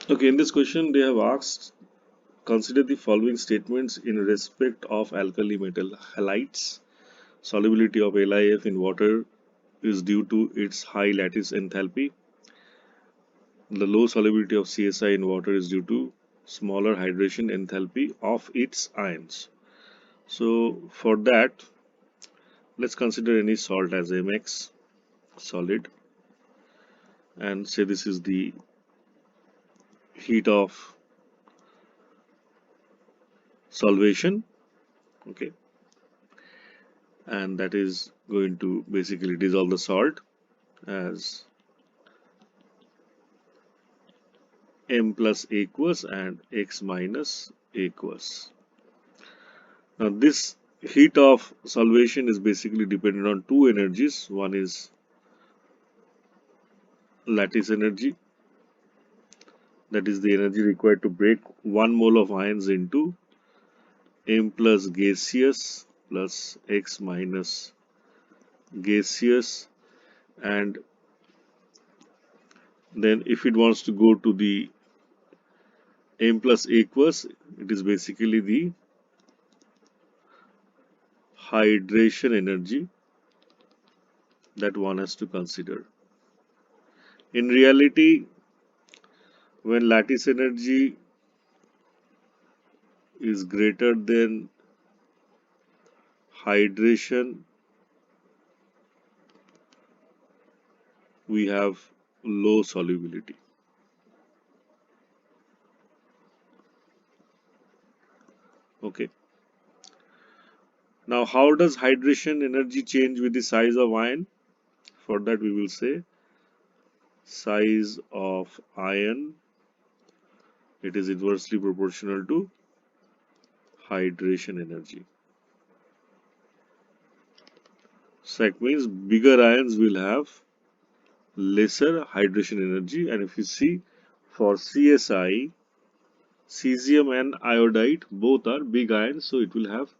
Okay, in this question they have asked, consider the following statements in respect of alkali metal halides. Solubility of LiF in water is due to its high lattice enthalpy. The low solubility of CSI in water is due to smaller hydration enthalpy of its ions. So for that, let's consider any salt as Mx solid and say this is the heat of solvation. Okay, and that is going to basically dissolve the salt as m plus aqueous and x minus aqueous. Now this heat of solvation is basically dependent on two energies. One is lattice energy, that is the energy required to break 1 mole of ions into m plus gaseous plus x minus gaseous, and then if it wants to go to the m plus aqueous, it is basically the hydration energy that one has to consider. In reality, when lattice energy is greater than hydration, we have low solubility. Okay. Now, how does hydration energy change with the size of ion? For that, we will say size of ion, it is inversely proportional to hydration energy. So that means bigger ions will have lesser hydration energy, and if you see for CSI, cesium and iodide both are big ions, so it will have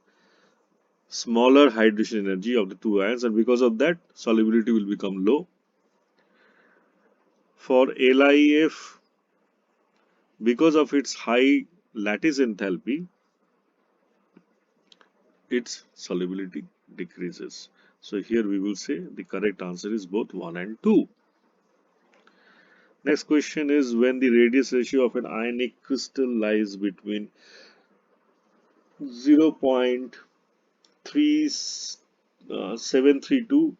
smaller hydration energy of the two ions, and because of that solubility will become low. For LiF, because of its high lattice enthalpy, its solubility decreases. So here we will say the correct answer is both 1 and 2. Next question is, when the radius ratio of an ionic crystal lies between 0.3732 to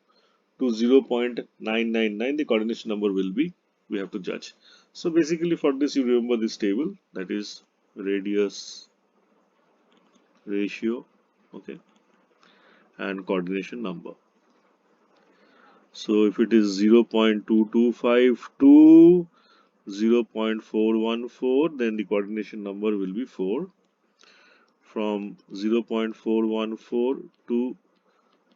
0.999, the coordination number will be, we have to judge. So basically for this you remember this table, that is radius ratio, okay, and coordination number. So if it is 0.2252 to 0.414, then the coordination number will be 4. From 0.414 to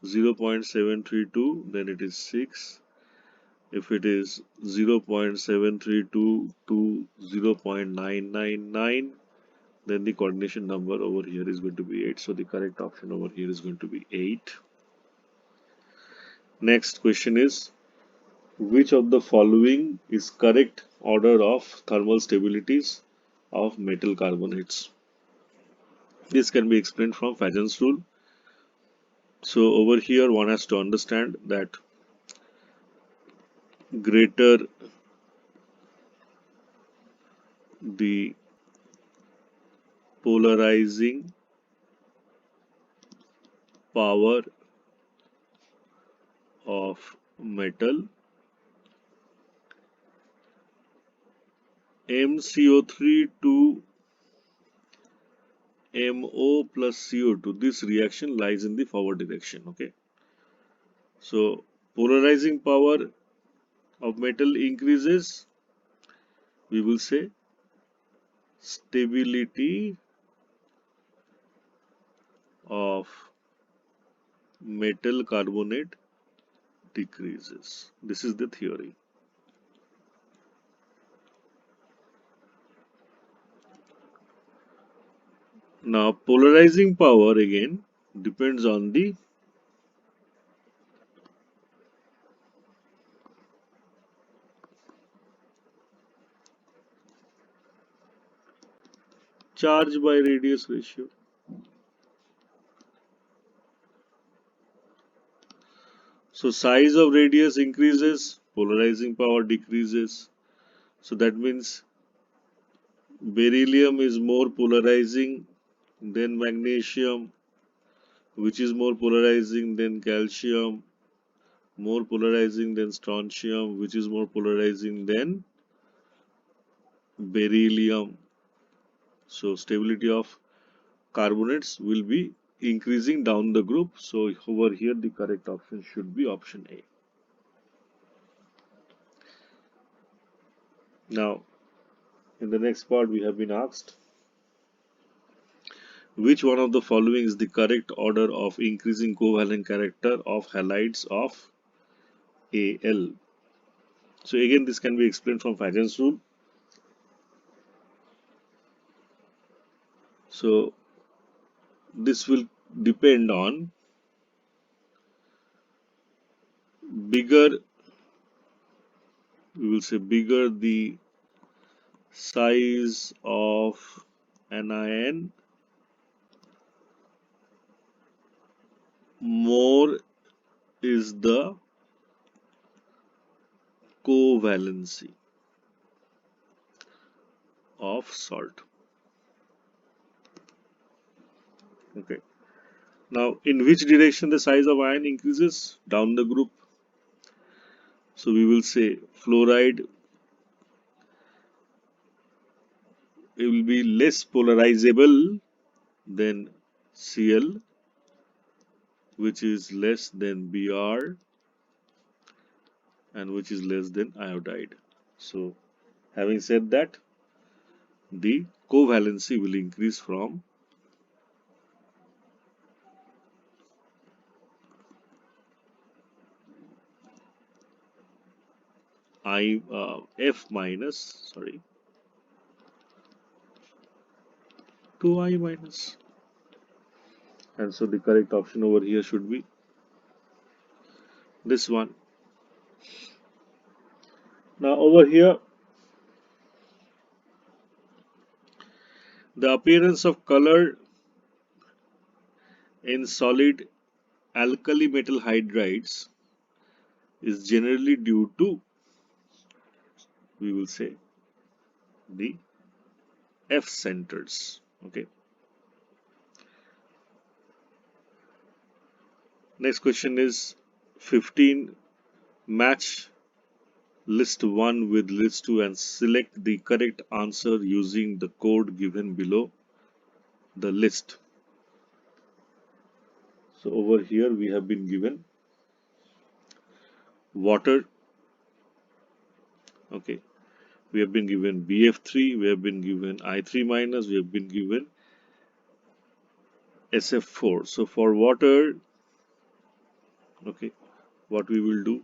0.732, then it is 6. If it is 0.732 to 0.999, then the coordination number over here is going to be 8. So the correct option over here is going to be 8. Next question is, which of the following is correct order of thermal stabilities of metal carbonates? This can be explained from Fajon's rule. So over here one has to understand that greater the polarizing power of metal, MCO3 to MO plus CO2, this reaction lies in the forward direction. Okay, so polarizing power of metal increases, we will say stability of metal carbonate decreases. This is the theory. Now polarizing power again depends on the charge by radius ratio. So size of radius increases, polarizing power decreases. So that means beryllium is more polarizing than magnesium, which is more polarizing than calcium, more polarizing than strontium, which is more polarizing than beryllium. So stability of carbonates will be increasing down the group. So over here the correct option should be option A. Now in the next part we have been asked which one of the following is the correct order of increasing covalent character of halides of Al. So again this can be explained from Fagen's rule. So this will depend on bigger, we will say bigger the size of an ion, more is the covalency of salt. Okay. Now, in which direction the size of ion increases? Down the group. So we will say fluoride, it will be less polarizable than Cl, which is less than Br, and which is less than iodide. So, having said that, the covalency will increase from F minus, sorry, to I minus. And so the correct option over here should be this one. Now over here, the appearance of color in solid alkali metal hydrides is generally due to, we will say, the F centers. Okay. Next question is 15. Match list 1 with list 2 and select the correct answer using the code given below the list. So over here we have been given water. Okay. We have been given BF3, we have been given I3 minus, we have been given SF4. So for water, okay, what we will do,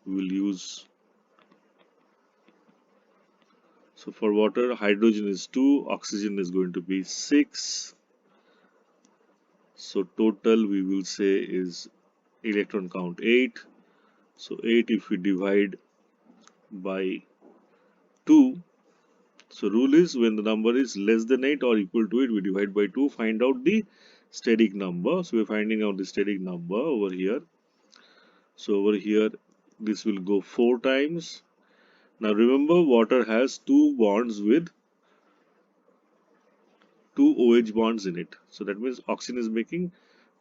we will use, so for water, hydrogen is 2, oxygen is going to be 6. So total we will say is electron count 8. So 8 if we divide by 2. So rule is when the number is less than 8 or equal to it, we divide by 2, find out the static number. So we're finding out the static number over here. So over here, this will go 4 times. Now remember, water has 2 bonds with 2 OH bonds in it. So that means oxygen is making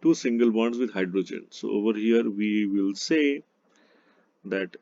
2 single bonds with hydrogen. So over here, we will say that